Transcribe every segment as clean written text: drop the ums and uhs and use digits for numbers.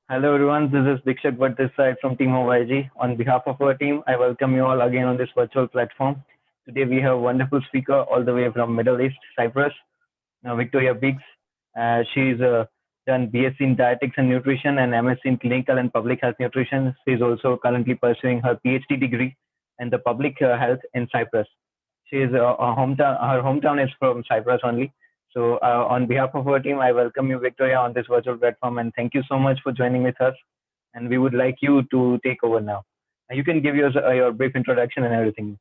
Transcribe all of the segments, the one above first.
Hello everyone, this is Beeks this side from Team OYG. On behalf of our team, I welcome you all again on this virtual platform. Today we have a wonderful speaker all the way from Middle East, Cyprus, Victoria Beeks. She's done BSc in Dietetics and Nutrition and MSc in Clinical and Public Health Nutrition. She's also currently pursuing her PhD degree in the Public Health in Cyprus. Her hometown is from Cyprus only. So, on behalf of our team, I welcome you, Victoria, on this virtual platform, and thank you so much for joining with us. And we would like you to take over now. You can give your brief introduction and everything.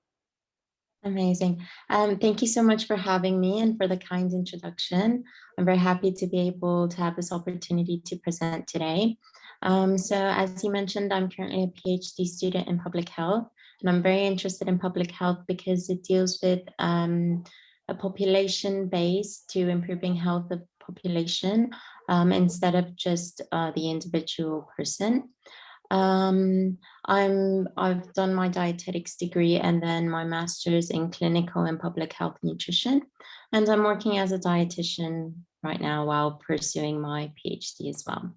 Amazing. Thank you so much for having me and for the kind introduction. I'm very happy to be able to have this opportunity to present today. So as you mentioned, I'm currently a PhD student in public health, and I'm very interested in public health because it deals with a population base to improving health of population instead of just the individual person. I've done my dietetics degree and then my master's in clinical and public health nutrition, and I'm working as a dietitian right now while pursuing my PhD as well.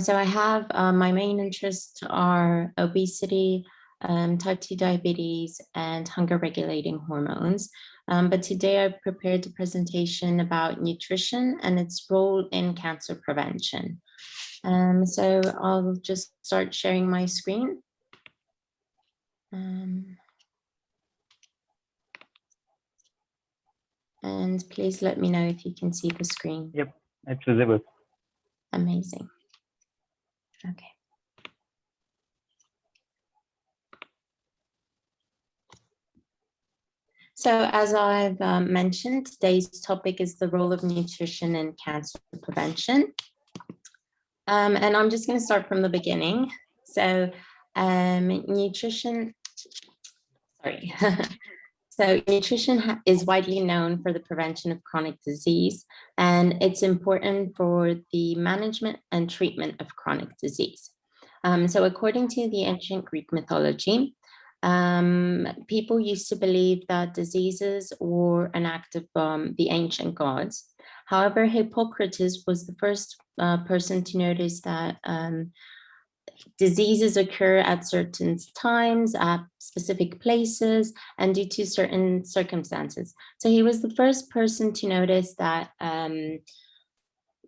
So I have my main interests are obesity, type 2 diabetes, and hunger regulating hormones. But today I've prepared a presentation about nutrition and its role in cancer prevention. So I'll just start sharing my screen. And please let me know if you can see the screen. Yep, it's visible. Amazing. Okay. So as I've mentioned, today's topic is the role of nutrition in cancer prevention. And I'm just going to start from the beginning. So nutrition is widely known for the prevention of chronic disease, and it's important for the management and treatment of chronic disease. So according to the ancient Greek mythology, people used to believe that diseases were an act of the ancient gods. However, Hippocrates was the first person to notice that diseases occur at certain times, at specific places, and due to certain circumstances. So he was the first person to notice that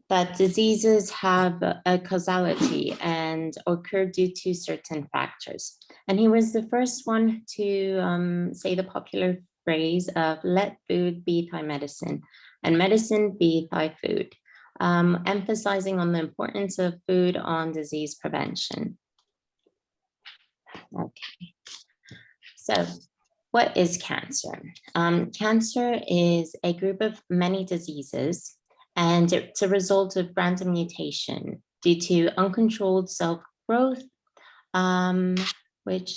that diseases have a causality and occur due to certain factors. And he was the first one to say the popular phrase of "let food be thy medicine and medicine be thy food," emphasizing on the importance of food on disease prevention. Okay, so what is cancer? Cancer is a group of many diseases, and it's a result of random mutation due to uncontrolled cell growth, which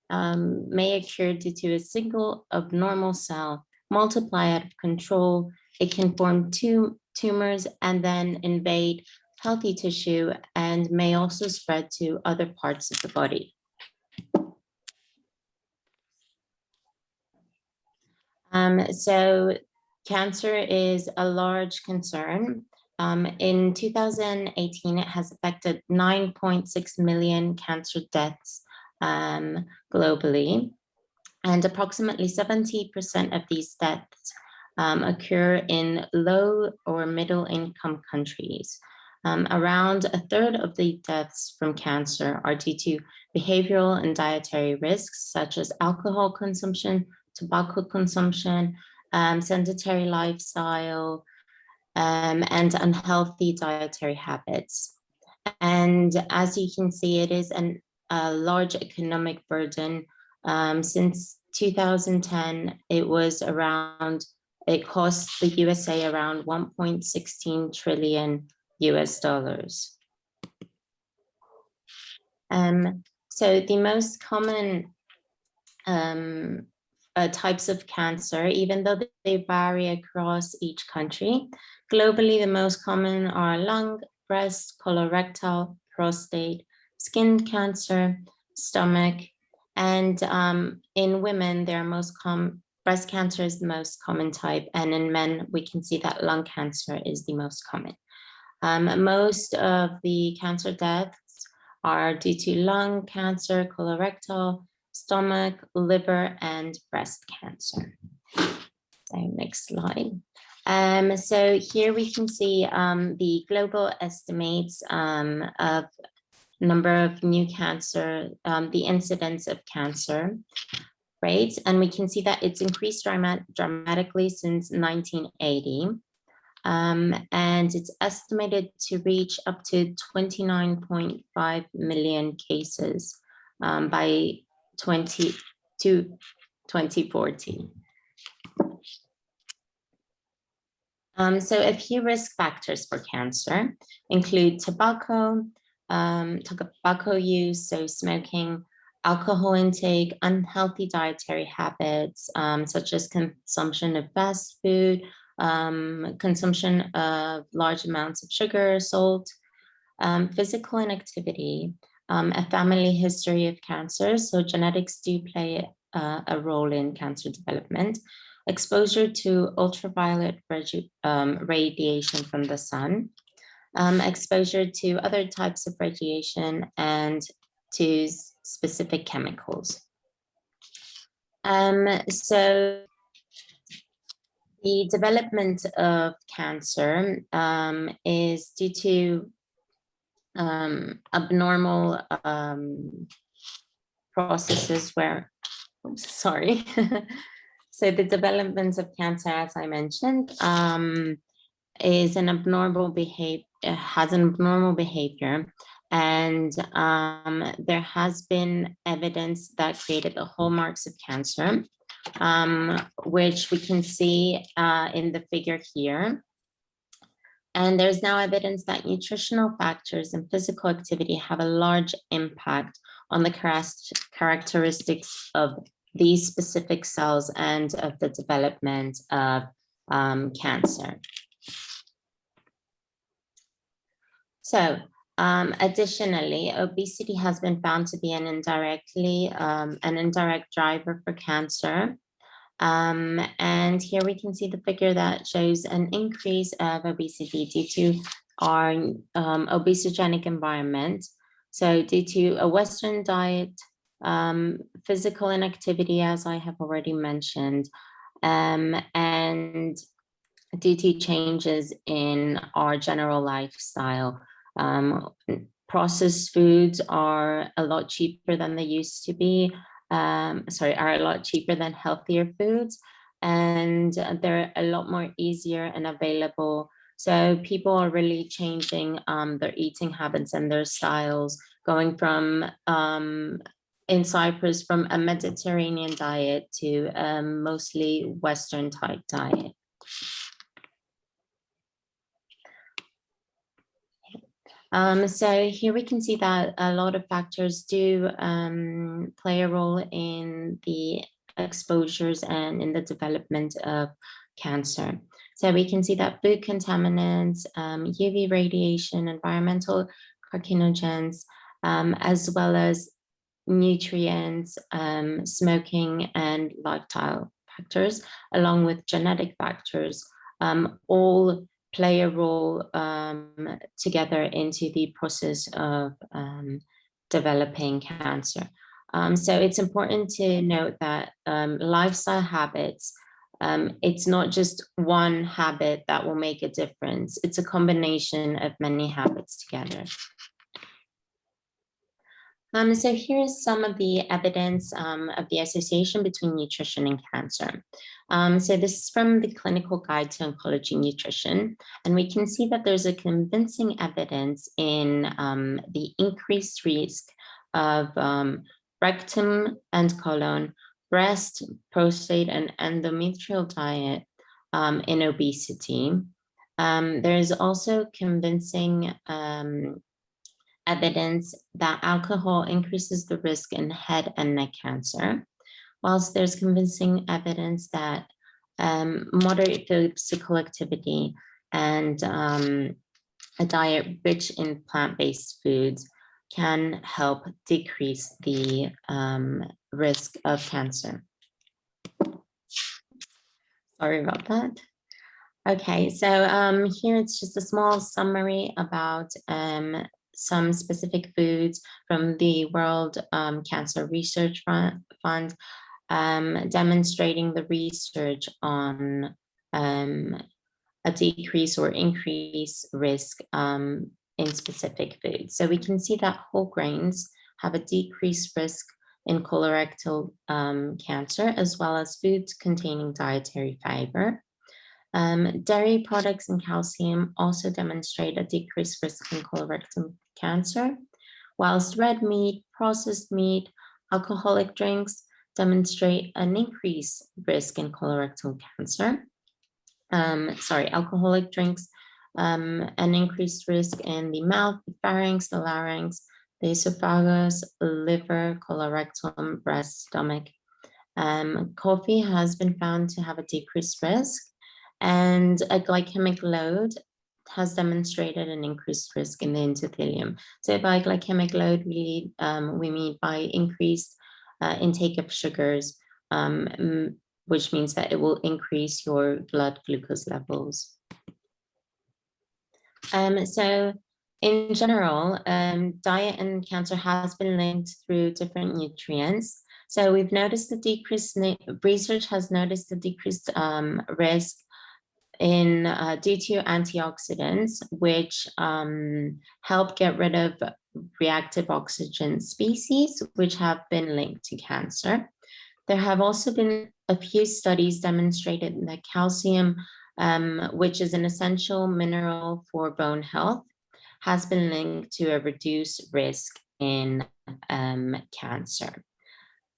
may occur due to a single abnormal cell multiply out of control. It can form two tumors and then invade healthy tissue and may also spread to other parts of the body. So cancer is a large concern. In 2018, it has affected 9.6 million cancer deaths globally, and approximately 70% of these deaths occur in low or middle income countries. Around a third of the deaths from cancer are due to behavioral and dietary risks, such as alcohol consumption, tobacco consumption, sedentary lifestyle, and unhealthy dietary habits. And as you can see, it is a large economic burden. Since 2010, it cost the USA around $1.16 trillion US dollars. So the most common types of cancer, even though they vary across each country, globally the most common are lung, breast, colorectal, prostate, skin cancer, stomach, and in women, breast cancer is the most common type, and in men, we can see that lung cancer is the most common. Most of the cancer deaths are due to lung cancer, colorectal, stomach, liver, and breast cancer. So next slide. So here we can see the global estimates of number of new cancer, the incidence of cancer rates, and we can see that it's increased dramatically since 1980. And it's estimated to reach up to 29.5 million cases by 2040. So a few risk factors for cancer include tobacco use, so smoking, alcohol intake, unhealthy dietary habits, such as consumption of fast food, consumption of large amounts of sugar, salt, physical inactivity, a family history of cancer, so genetics do play a role in cancer development, exposure to ultraviolet radiation from the sun, exposure to other types of radiation, and to specific chemicals. So the development of cancer is due to abnormal processes where, oops, sorry. So the development of cancer, as I mentioned, is an abnormal behavior, has an abnormal behavior, and there has been evidence that created the hallmarks of cancer, which we can see in the figure here. And there's now evidence that nutritional factors and physical activity have a large impact on the characteristics of these specific cells and of the development of cancer. So additionally, obesity has been found to be an indirect driver for cancer. And here we can see the figure that shows an increase of obesity due to our obesogenic environment. So due to a Western diet, physical inactivity, as I have already mentioned, and due to changes in our general lifestyle. Processed foods are a lot cheaper than they used to be. Are a lot cheaper than healthier foods, and they're a lot more easier and available. So people are really changing their eating habits and their styles, going from in Cyprus from a Mediterranean diet to a mostly Western type diet. So here we can see that a lot of factors do play a role in the exposures and in the development of cancer. So we can see that food contaminants, UV radiation, environmental carcinogens, as well as nutrients, smoking, and lifestyle factors, along with genetic factors, all play a role together into the process of developing cancer. So it's important to note that lifestyle habits, it's not just one habit that will make a difference. It's a combination of many habits together. So here's some of the evidence of the association between nutrition and cancer. So this is from the Clinical Guide to Oncology Nutrition, and we can see that there's a convincing evidence in the increased risk of rectum and colon, breast, prostate, and endometrial diet in obesity. There is also convincing evidence that alcohol increases the risk in head and neck cancer, whilst there's convincing evidence that moderate physical activity and a diet rich in plant-based foods can help decrease the risk of cancer. Sorry about that. Okay, so here it's just a small summary about some specific foods from the World Cancer Research Fund, demonstrating the research on a decrease or increase risk in specific foods. So we can see that whole grains have a decreased risk in colorectal cancer, as well as foods containing dietary fiber. Dairy products and calcium also demonstrate a decreased risk in colorectal cancer, whilst red meat, processed meat, alcoholic drinks demonstrate an increased risk in colorectal cancer. Alcoholic drinks, an increased risk in the mouth, the pharynx, the larynx, the esophagus, liver, colorectal, breast, stomach. Coffee has been found to have a decreased risk, and a glycemic load has demonstrated an increased risk in the endothelium. So by glycemic load, we mean by increased intake of sugars, which means that it will increase your blood glucose levels. So in general, diet and cancer has been linked through different nutrients. So we've noticed the decreased, research has noticed the decreased risk in due to antioxidants, which help get rid of reactive oxygen species, which have been linked to cancer. There have also been a few studies demonstrated that calcium, which is an essential mineral for bone health, has been linked to a reduced risk in cancer.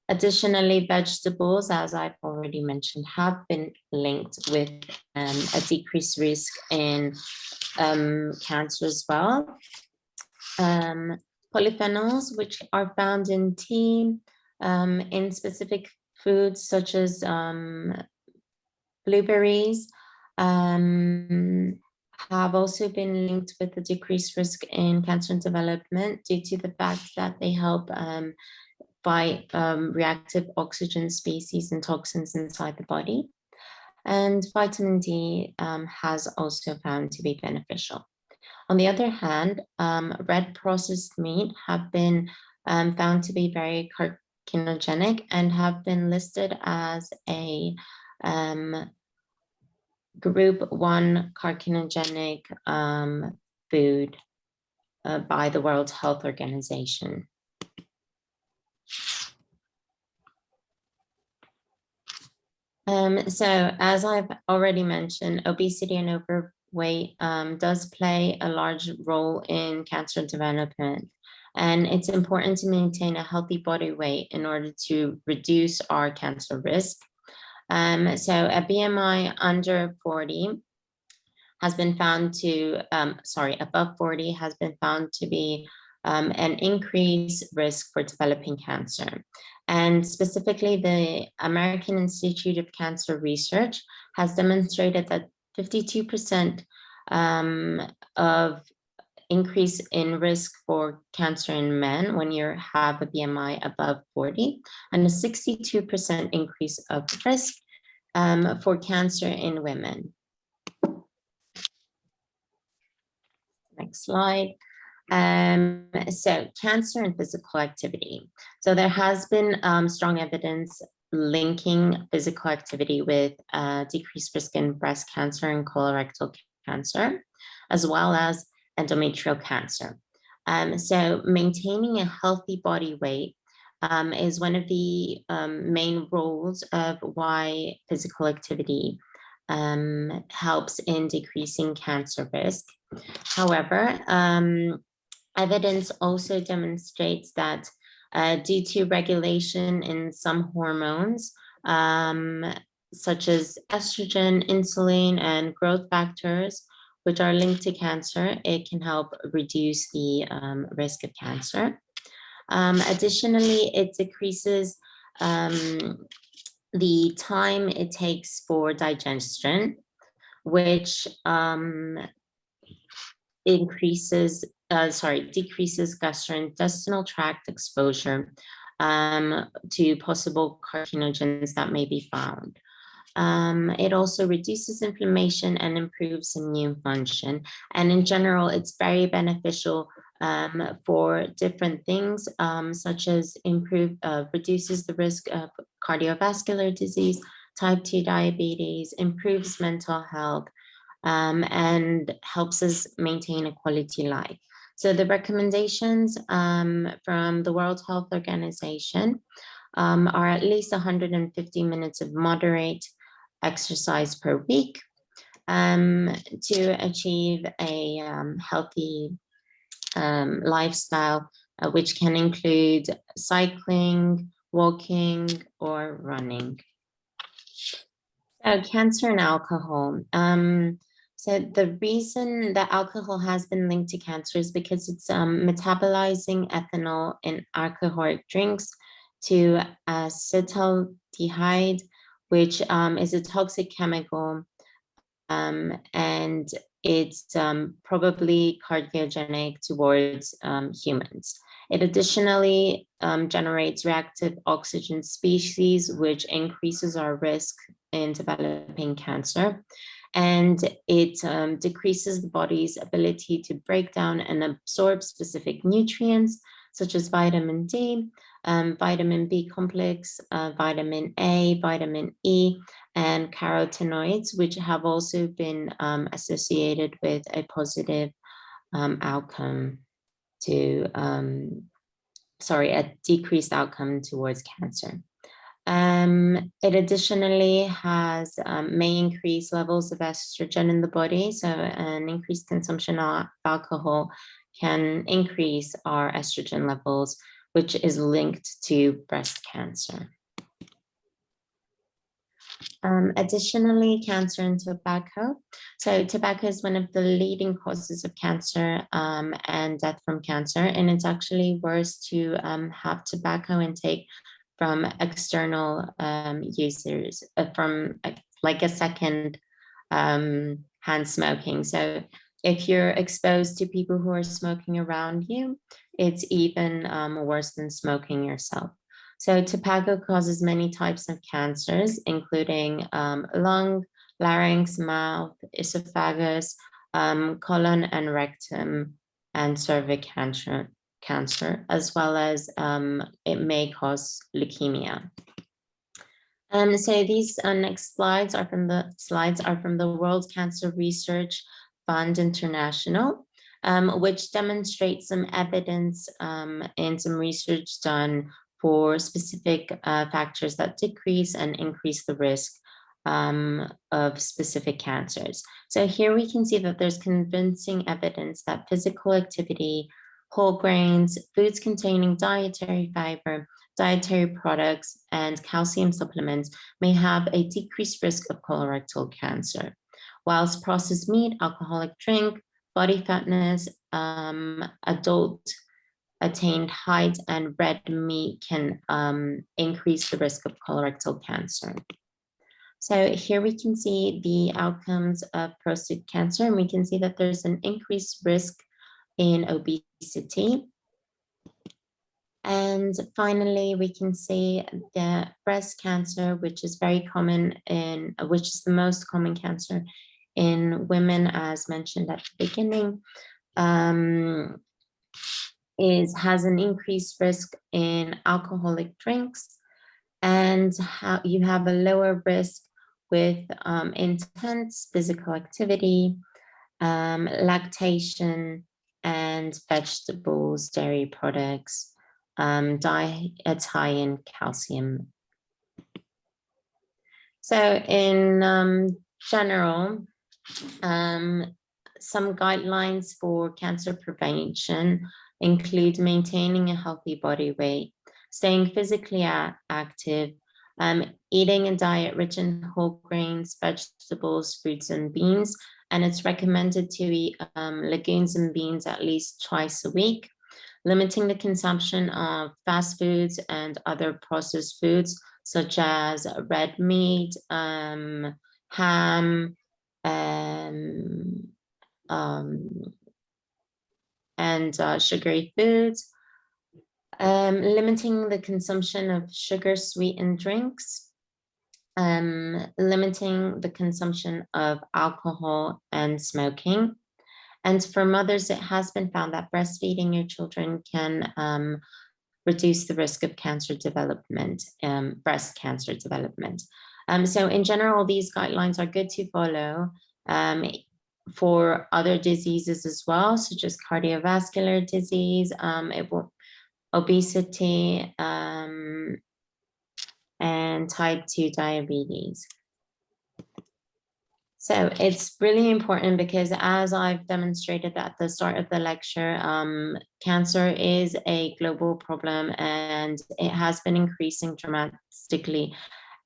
Additionally, vegetables, as I've already mentioned, have been linked with a decreased risk in cancer as well. Polyphenols, which are found in tea, in specific foods such as blueberries, have also been linked with a decreased risk in cancer development due to the fact that they help fight reactive oxygen species and toxins inside the body. And vitamin D has also found to be beneficial. On the other hand, red processed meat have been found to be very carcinogenic and have been listed as a group 1 carcinogenic food by the World Health Organization. So as I've already mentioned, obesity and overweight does play a large role in cancer development. And it's important to maintain a healthy body weight in order to reduce our cancer risk. So a BMI under 40 has been found to, above 40 has been found to be an increased risk for developing cancer. And specifically, the American Institute of Cancer Research has demonstrated that 52% of increase in risk for cancer in men when you have a BMI above 40, and a 62% increase of risk for cancer in women. Next slide. So cancer and physical activity. So there has been strong evidence linking physical activity with decreased risk in breast cancer and colorectal cancer, as well as endometrial cancer. So maintaining a healthy body weight is one of the main roles of why physical activity helps in decreasing cancer risk. However, evidence also demonstrates that due to regulation in some hormones, such as estrogen, insulin, and growth factors, which are linked to cancer, it can help reduce the risk of cancer. Additionally, it decreases the time it takes for digestion, which decreases gastrointestinal tract exposure to possible carcinogens that may be found. It also reduces inflammation and improves immune function. And in general, it's very beneficial for different things, such as reduces the risk of cardiovascular disease, type 2 diabetes, improves mental health, and helps us maintain a quality life. So the recommendations from the World Health Organization are at least 150 minutes of moderate exercise per week to achieve a healthy lifestyle, which can include cycling, walking, or running. So cancer and alcohol. So the reason that alcohol has been linked to cancer is because it's metabolizing ethanol in alcoholic drinks to acetaldehyde, which is a toxic chemical, and it's probably carcinogenic towards humans. It additionally generates reactive oxygen species, which increases our risk in developing cancer. And it decreases the body's ability to break down and absorb specific nutrients, such as vitamin D, vitamin B complex, vitamin A, vitamin E, and carotenoids, which have also been associated with a positive outcome to, a decreased outcome towards cancer. It additionally may increase levels of estrogen in the body. So an increased consumption of alcohol can increase our estrogen levels, which is linked to breast cancer. Additionally, cancer and tobacco. So tobacco is one of the leading causes of cancer and death from cancer. And it's actually worse to have tobacco intake from external users, from like a second hand smoking. So if you're exposed to people who are smoking around you, it's even worse than smoking yourself. So tobacco causes many types of cancers, including lung, larynx, mouth, esophagus, colon and rectum, and cervix cancer, as well as it may cause leukemia. So these next slides are from the World Cancer Research Fund International, which demonstrates some evidence and some research done for specific factors that decrease and increase the risk of specific cancers. So here we can see that there's convincing evidence that physical activity, whole grains, foods containing dietary fiber, dietary products, and calcium supplements may have a decreased risk of colorectal cancer, whilst processed meat, alcoholic drink, body fatness, adult attained height, and red meat can increase the risk of colorectal cancer. So here we can see the outcomes of prostate cancer, and we can see that there's an increased risk in obesity. And finally, we can see the breast cancer, which is very common which is the most common cancer in women, as mentioned at the beginning, has an increased risk in alcoholic drinks, and you have a lower risk with intense physical activity, lactation, and vegetables, dairy products, diet high in calcium. So in general, some guidelines for cancer prevention include maintaining a healthy body weight, staying physically active, eating a diet rich in whole grains, vegetables, fruits, and beans. And it's recommended to eat legumes and beans at least twice a week, limiting the consumption of fast foods and other processed foods, such as red meat, ham, and sugary foods, limiting the consumption of sugar-sweetened drinks, limiting the consumption of alcohol and smoking. And for mothers, it has been found that breastfeeding your children can reduce the risk of cancer development, breast cancer development. So in general, these guidelines are good to follow for other diseases as well, such as cardiovascular disease, obesity, and type 2 diabetes. So it's really important because, as I've demonstrated at the start of the lecture, cancer is a global problem and it has been increasing dramatically.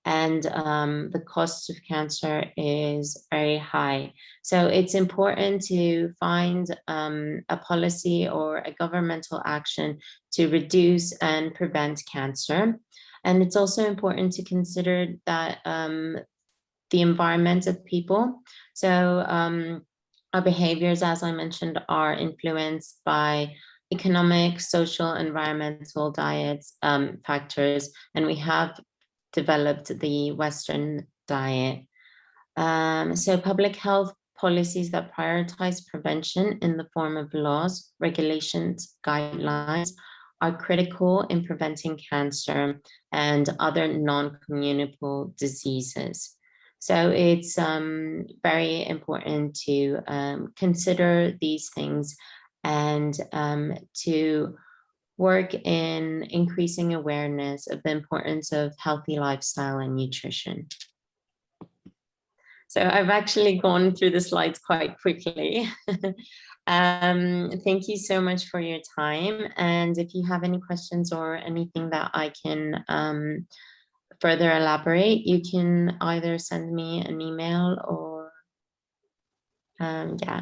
And the cost of cancer is very high. So it's important to find a policy or a governmental action to reduce and prevent cancer. And it's also important to consider that the environment of people. So our behaviors, as I mentioned, are influenced by economic, social, environmental, diets factors, and we have developed the Western diet. So public health policies that prioritize prevention in the form of laws, regulations, guidelines are critical in preventing cancer and other non-communicable diseases. So it's very important to consider these things and to work in increasing awareness of the importance of healthy lifestyle and nutrition. So I've actually gone through the slides quite quickly. Thank you so much for your time. And if you have any questions or anything that I can further elaborate, you can either send me an email or yeah.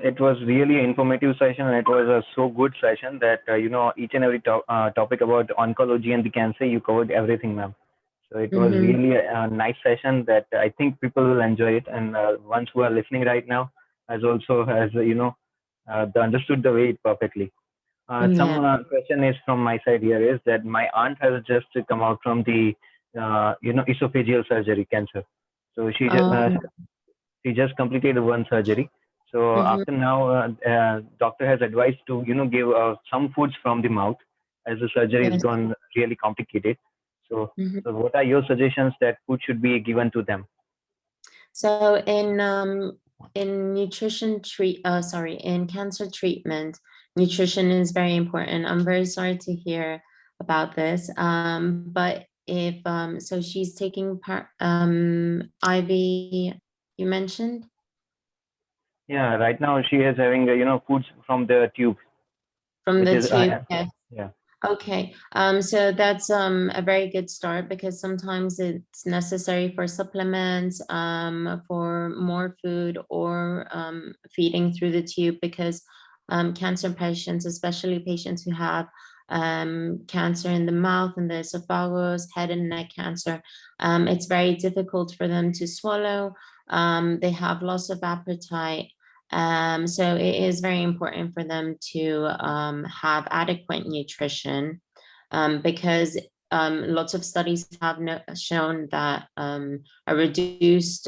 It was really an informative session, and it was a so good session that each and every topic about oncology and the cancer, you covered everything, ma'am. So it was really a nice session that I think people will enjoy it, and ones who are listening right now has also understood the way it perfectly. Some question is from my side here is that my aunt has just come out from the esophageal surgery cancer, so she just completed one surgery. So after now, doctor has advised to give some foods from the mouth, as the surgery is gone really complicated. So, so what are your suggestions that food should be given to them? So in nutrition in cancer treatment, nutrition is very important. I'm very sorry to hear about this. But if so she's taking part IV, you mentioned? Yeah, right now she is having foods from the tube, From which the is tube, yes. yeah. Okay, so that's a very good start because sometimes it's necessary for supplements, for more food or feeding through the tube because cancer patients, especially patients who have cancer in the mouth and the esophagus, head and neck cancer, it's very difficult for them to swallow. They have loss of appetite. So it is very important for them to have adequate nutrition because lots of studies have shown that a reduced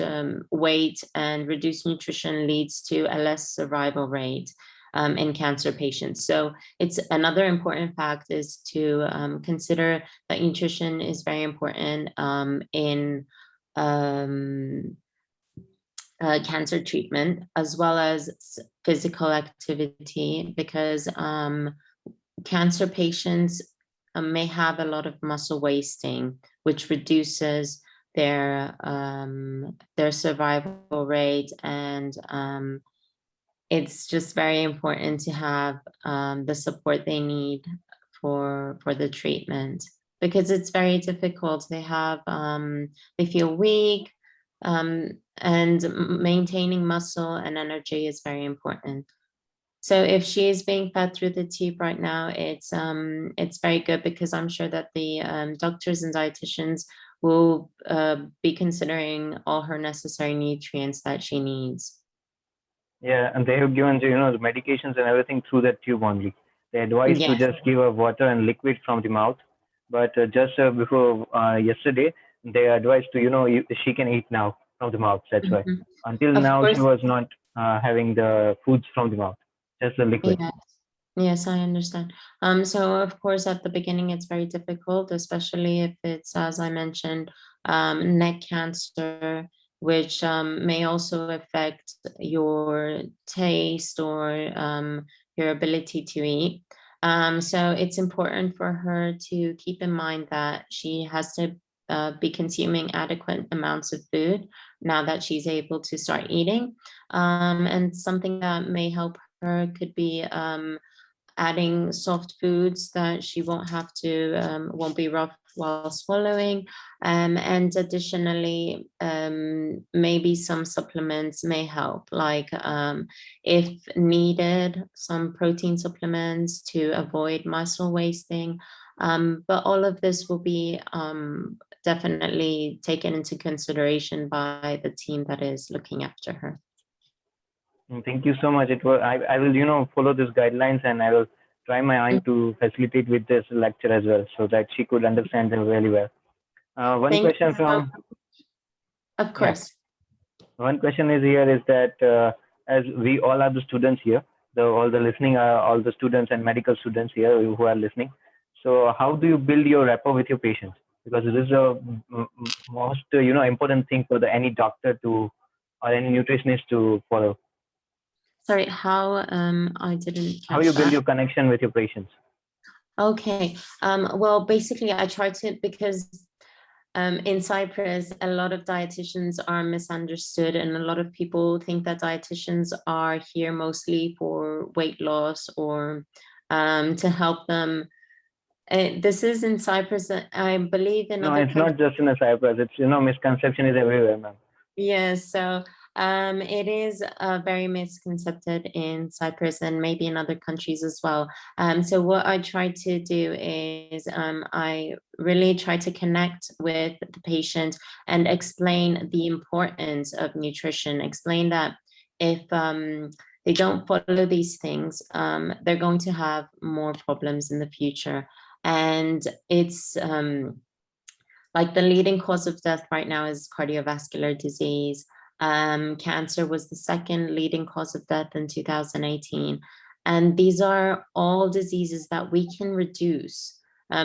weight and reduced nutrition leads to a less survival rate in cancer patients. So it's another important fact is to consider that nutrition is very important in cancer treatment as well as physical activity because cancer patients may have a lot of muscle wasting, which reduces their survival rate, and it's just very important to have the support they need for the treatment because it's very difficult. They have they feel weak, and maintaining muscle and energy is very important. So if she is being fed through the tube right now, it's very good because I'm sure that the doctors and dietitians will be considering all her necessary nutrients that she needs. Yeah, and they have given the medications and everything through that tube only. They advise to Yes. just give her water and liquid from the mouth, but just before yesterday, they advised to, she can eat now from the mouth. That's why. Mhm. Until Of now, she course, was not having the foods from the mouth, just the liquid. yes. Yes, I understand. So of course, at the beginning, it's very difficult, especially if it's, as I mentioned, neck cancer, which may also affect your taste or your ability to eat. So it's important for her to keep in mind that she has to be consuming adequate amounts of food now that she's able to start eating. And something that may help her could be adding soft foods that she won't have to won't be rough while swallowing, and additionally maybe some supplements may help, like if needed, some protein supplements to avoid muscle wasting, but all of this will be definitely taken into consideration by the team that is looking after her. Thank you so much. I will, follow these guidelines, and I will try my aunt to facilitate with this lecture as well, so that she could understand them really well. One Thank you question so, from, of yeah, course. one question is here is that as we all are the students here, all the listening are all the students and medical students here who are listening. So how do you build your rapport with your patients? Because this is a most important thing for any doctor to or any nutritionist to follow. Sorry, how I didn't How you catch build that. your connection with your patients? Okay. Well, basically I try to, because in Cyprus, a lot of dietitians are misunderstood, and a lot of people think that dietitians are here mostly for weight loss or to help them. This is in Cyprus. I believe in No, other it's countries. not just in a Cyprus. It's misconception is everywhere, ma'am. Yes, so it is very misconcepted in Cyprus and maybe in other countries as well. So what I try to do is I really try to connect with the patient and explain the importance of nutrition, explain that if they don't follow these things, they're going to have more problems in the future. And it's like the leading cause of death right now is cardiovascular disease. Cancer was the second leading cause of death in 2018. And these are all diseases that we can reduce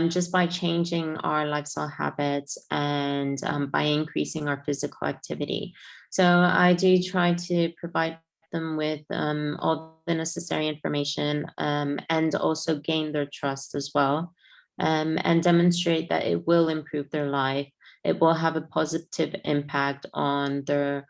just by changing our lifestyle habits and by increasing our physical activity. So I do try to provide them with all the necessary information and also gain their trust as well, and demonstrate that it will improve their life. It will have a positive impact on their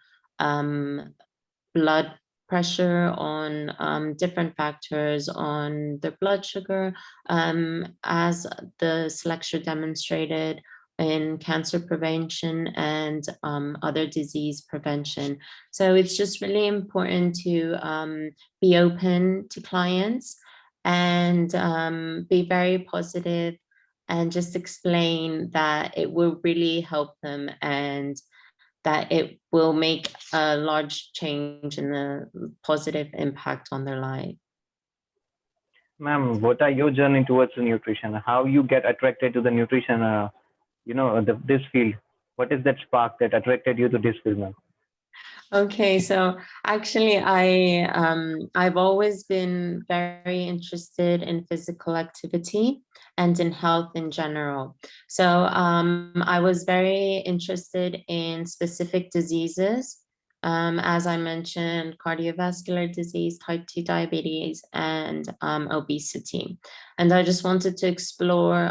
blood pressure, on different factors, on their blood sugar, as this lecture demonstrated in cancer prevention and other disease prevention. So it's just really important to be open to clients and be very positive and just explain that it will really help them and that it will make a large change in the positive impact on their life. Ma'am, what are your journey towards the nutrition? How you get attracted to the nutrition? This field. What is that spark that attracted you to this field, ma'am? Okay, so actually I've always been very interested in physical activity and in health in general. So I was very interested in specific diseases. As I mentioned, cardiovascular disease, type 2 diabetes, and obesity. And I just wanted to explore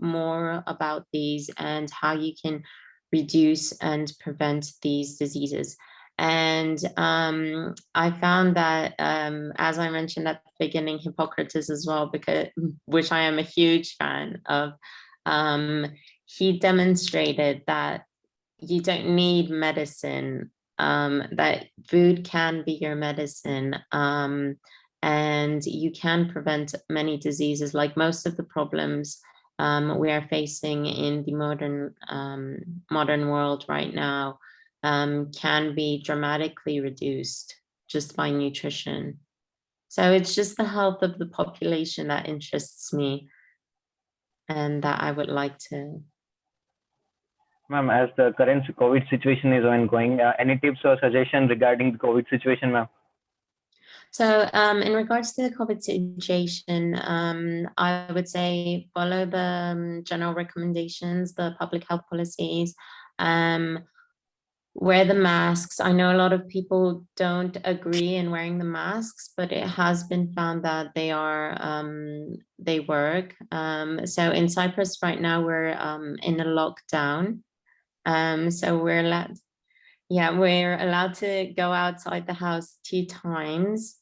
more about these and how you can reduce and prevent these diseases. And I found that, as I mentioned at the beginning, Hippocrates as well, because which I am a huge fan of, um, he demonstrated that you don't need medicine, that food can be your medicine, and you can prevent many diseases, like most of the problems we are facing in the modern world right now can be dramatically reduced just by nutrition. So it's just the health of the population that interests me. and that I would like to. Ma'am, as the current COVID situation is ongoing, any tips or suggestion regarding the COVID situation, ma'am? So in regards to the COVID situation, I would say follow the general recommendations, the public health policies, wear the masks. I know a lot of people don't agree in wearing the masks, but it has been found that they work. So in Cyprus right now, we're in a lockdown. So we're allowed to go outside the house 2 times.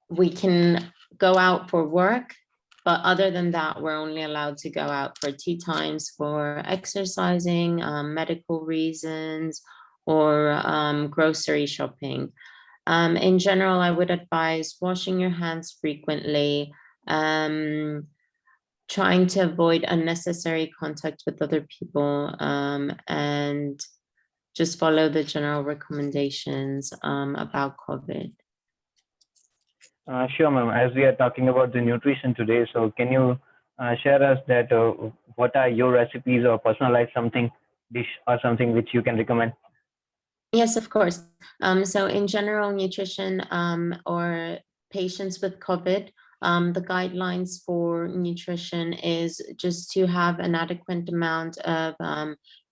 We can go out for work, but other than that, we're only allowed to go out for 2 times for exercising, medical reasons, or grocery shopping. In general, I would advise washing your hands frequently, trying to avoid unnecessary contact with other people, and just follow the general recommendations about COVID. Sure, ma'am. As we are talking about the nutrition today, so can you share us that what are your recipes or personalized something dish or something which you can recommend? Yes, of course. So in general, nutrition or patients with COVID, the guidelines for nutrition is just to have an adequate amount of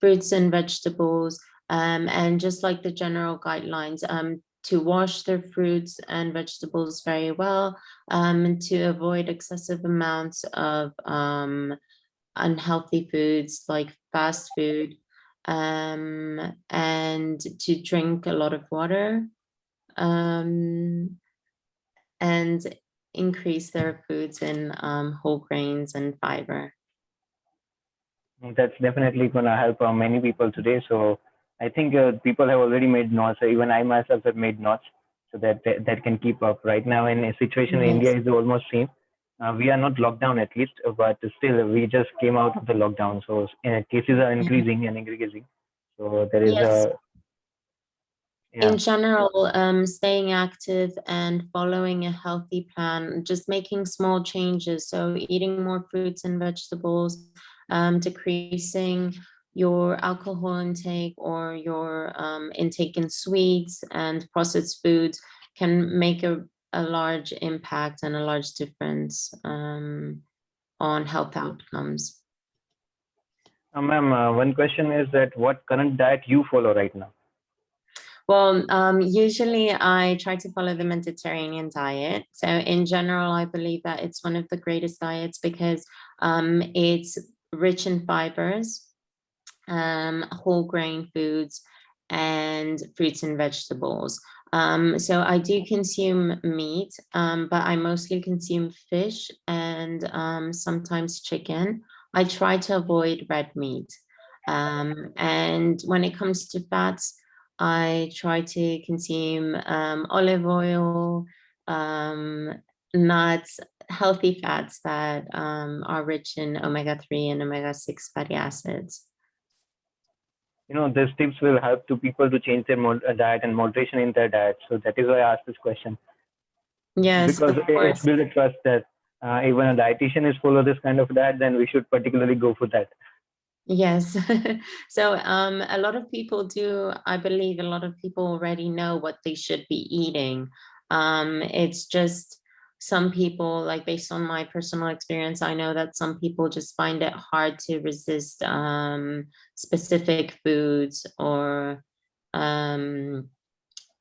fruits and vegetables, and just like the general guidelines, to wash their fruits and vegetables very well, and to avoid excessive amounts of unhealthy foods like fast food, and to drink a lot of water, and increase their foods in whole grains and fiber. That's definitely gonna help many people today. So I think people have already made notes. Even I myself have made notes so that can keep up. Right now, in a situation in India Yes. is almost same. We are not locked down at least, but still we just came out of the lockdown. So cases are Mhm. increasing and increasing. So there is Yes. a In yeah. general, staying active and following a healthy plan, just making small changes. So eating more fruits and vegetables, decreasing your alcohol intake or your intake in sweets and processed foods can make a large impact and a large difference on health outcomes. Ma'am, one question is that what current diet you follow right now? Well, usually I try to follow the Mediterranean diet. So in general, I believe that it's one of the greatest diets because it's rich in fibers, whole grain foods, and fruits and vegetables. So I do consume meat, but I mostly consume fish and sometimes chicken. I try to avoid red meat. And when it comes to fats, I try to consume olive oil, um, nuts, healthy fats that are rich in omega-3 and omega-6 fatty acids. These tips will help to people to change their diet and moderation in their diet. So that is why I asked this question, Yes, because of it's course. built a trust that even a dietitian is follow this kind of diet, then we should particularly go for that. Yes. So a lot of people do, I believe a lot of people already know what they should be eating. It's just some people, like based on my personal experience, I know that some people just find it hard to resist specific foods or um,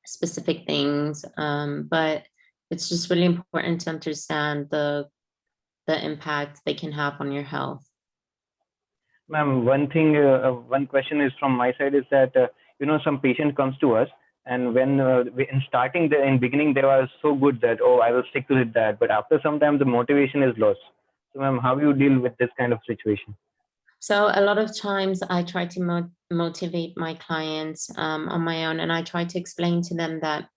specific things. But it's just really important to understand the impact they can have on your health. Ma'am, one question is from my side is that some patient comes to us, and when in starting in beginning they were so good that, oh, I will stick to that, but after some time the motivation is lost. So ma'am, how you deal with this kind of situation? So a lot of times I try to motivate my clients on my own, and I try to explain to them that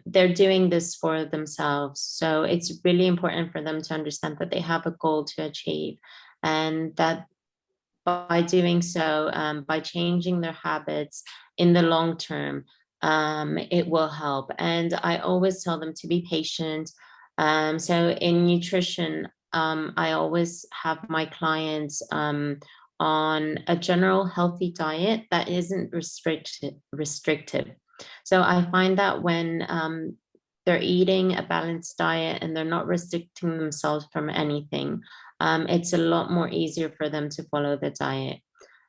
they're doing this for themselves. So it's really important for them to understand that they have a goal to achieve, and that by doing so, by changing their habits in the long term, it will help. And I always tell them to be patient. So in nutrition, I always have my clients on a general healthy diet that isn't restrictive. So I find that when they're eating a balanced diet and they're not restricting themselves from anything, it's a lot more easier for them to follow the diet.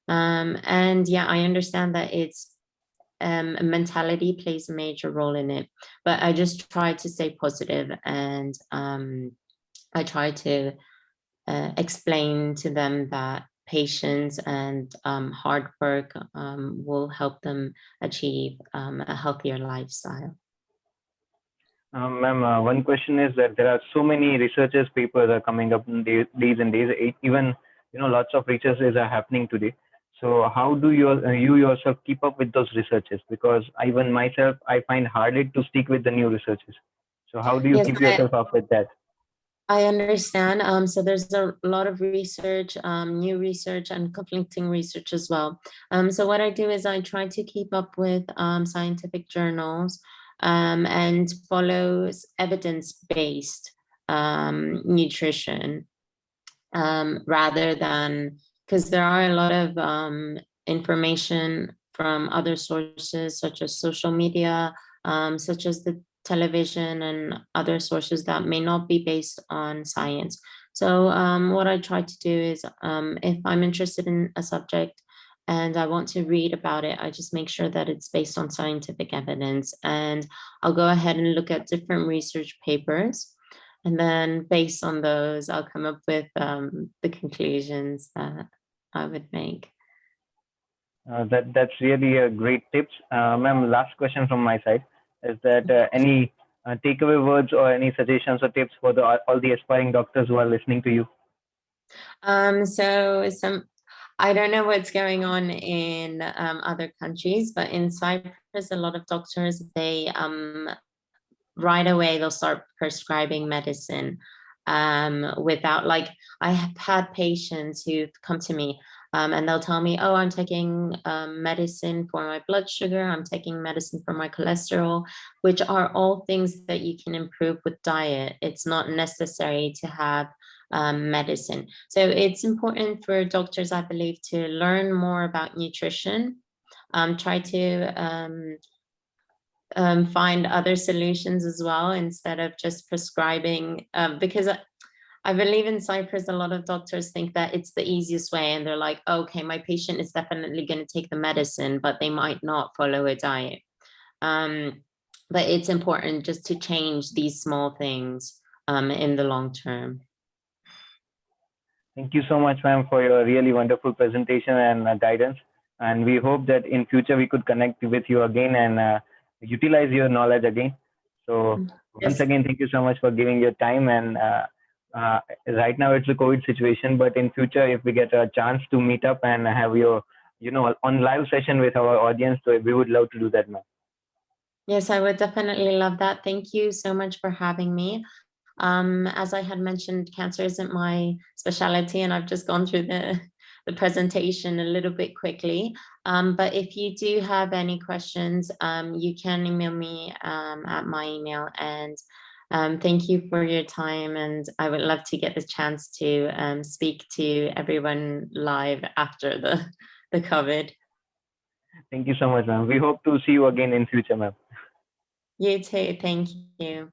And yeah, I understand that it's mentality plays a major role in it, but I just try to stay positive, and I try to explain to them that patience and hard work will help them achieve a healthier lifestyle. Ma'am, one question is that there are so many researchers papers are coming up in days and days. Even lots of researches are happening today. So how do you yourself keep up with those researches? Because even myself, I find harder to stick with the new researches. So how do you Yes, keep yourself up with that? I understand. So there's a lot of research, new research and conflicting research as well. So what I do is I try to keep up with scientific journals and follow evidence-based nutrition rather than, because there are a lot of information from other sources such as social media, such as the television and other sources that may not be based on science. So what I try to do is if I'm interested in a subject and I want to read about it, I just make sure that it's based on scientific evidence, and I'll go ahead and look at different research papers. And then based on those, I'll come up with the conclusions that I would make. That's really a great tips, ma'am. Last question from my side is that any takeaway words or any suggestions or tips for all the aspiring doctors who are listening to you? So I don't know what's going on in other countries, but in Cyprus, a lot of doctors, they right away they'll start prescribing medicine without, like, I have had patients who come to me and they'll tell me, oh, I'm taking medicine for my blood sugar, I'm taking medicine for my cholesterol, which are all things that you can improve with diet. It's not necessary to have medicine. So it's important for doctors, I believe, to learn more about nutrition, try to find other solutions as well instead of just prescribing, because I believe in Cyprus, a lot of doctors think that it's the easiest way, and they're like, okay, my patient is definitely going to take the medicine, but they might not follow a diet. But it's important just to change these small things in the long term. Thank you so much, ma'am, for your really wonderful presentation and guidance. And we hope that in future we could connect with you again and utilize your knowledge again. So once Yes. again, thank you so much for giving your time. And right now it's a COVID situation, but in future, if we get a chance to meet up and have your, on live session with our audience, so we would love to do that, ma'am. Yes, I would definitely love that. Thank you so much for having me. As I had mentioned, cancer isn't my specialty, and I've just gone through the presentation a little bit quickly. But if you do have any questions, you can email me at my email. And thank you for your time. And I would love to get the chance to speak to everyone live after the COVID. Thank you so much, ma'am. We hope to see you again in future, ma'am. You too. Thank you.